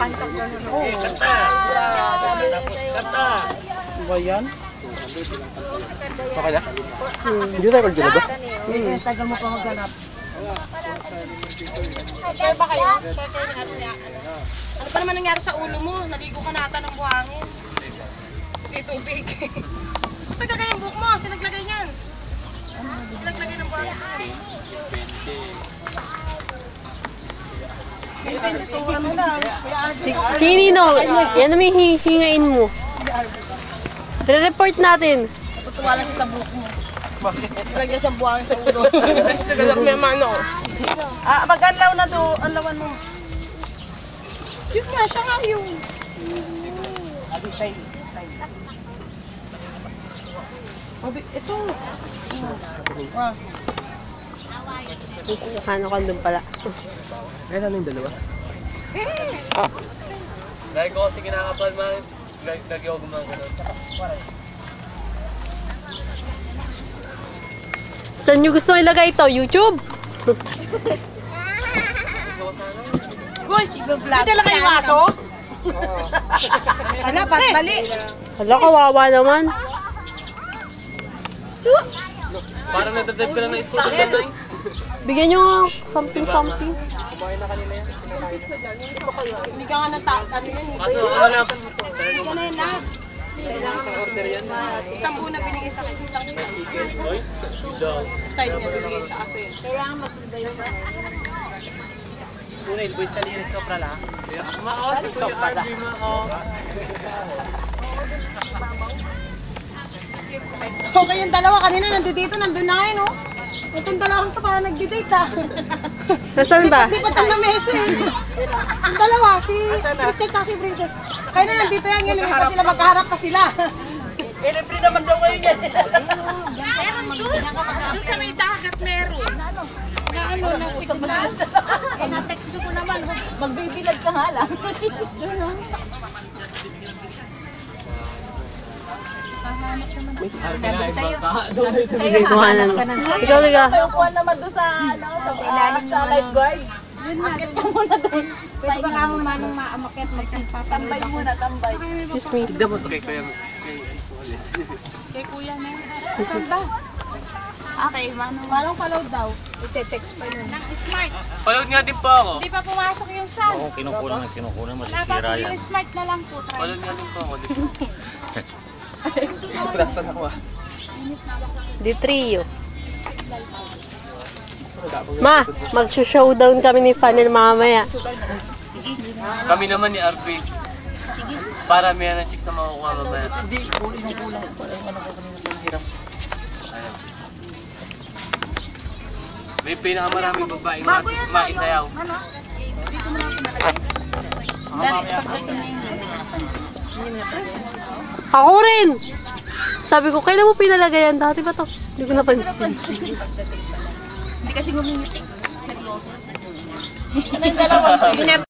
Pansang gano'n. Oo. Kanta! Tapos kanta! Ba yan? Okay na? Hindi tayo mag-ganap ba? Tagal mo pa maghanap. Sure ba kayo? Sure kayo ng ano niya? Ano pa naman nangyari sa ulo mo? Naligo ka nata ng buhangin. Tubig. Naglagay yung buhok mo. Sinaglagay niyan. Sinaglagay ng buhangin. Si Nino, yan naman yung hingain mo. Re-report natin. Tutuwa lang siya sa buhok mo. Nalagyan siyang buhangin sa ulo. Nagkagalak may mano. Mag-anlaw na do. Anlawan mo. Yun nga, siya nga yung. Ito. Ano ka doon pala? Kaya namin dalawa. Dahil ko kasi kinakapal man, lagi ako gumagano. Saan nyo gusto ilagay ito? YouTube? Uy, hindi lang kayong aso? Ano, mali. Hala, kawawa naman. Parang nadadrive ka lang ng scooter na nai. Bigyan nyo something. Hindi ka nga ano yan. Kaso ano lang. Hindi ka na yun lahat. Isang buo na binigay sa akin. Isang style niya binigay sa akin. Kailangan magsunday pa. Punil, boys sa liris ko prala. Maos, ito yung RV mo. Okay yung dalawa. Kanina nandito, nandun na ngayon, oh. Itong dalawang to parang nagdi-date, ah. Nasaan ba? Hindi pa tayo na mesa, eh. Yung dalawa, si Princess at si Princess. Kaya na nandito yan, ngayon pa sila, magkaharap pa sila. Libre naman daw ngayon yan. Meron doon sa may dagat meron. Na ano, nasa signal. Eh, na-text ko naman. Magbibilag ka nga lang. Buhanan mo. Ikaw, liga. Kuha naman doon sa, sa lifeguard. Akit ka muna doon. Pwede ba nga mo manong maamakit, tambay muna, tambay. Excuse me. Tignan mo ito kay Kuya. Kay kuya na. Saan ba? Okay, manong follow daw. Ite-text pa yun. Nang smart. Paload nga din po ako. Di pa pumasok yung sun. Oo, kinukunan mo, Dapat masisira yan. yung smart na lang po. Try. Paload nga din po ako. Nasaan ako ah? Di trio. Ma, mag-showdown kami ni Fanny mamaya. Kami naman ni RP. Para may ng chicks na makukuha mamaya. Hindi, kulang. Ano ko kanina hirap. Ayun. May pinakamaraming babaeng maisayaw. Ako rin! Sabi ko, kailan mo pinalagay yan? Dati ba to? Hindi ko napansin. Hindi kasi ngumingiti. Seryoso. Ano yung dalawa?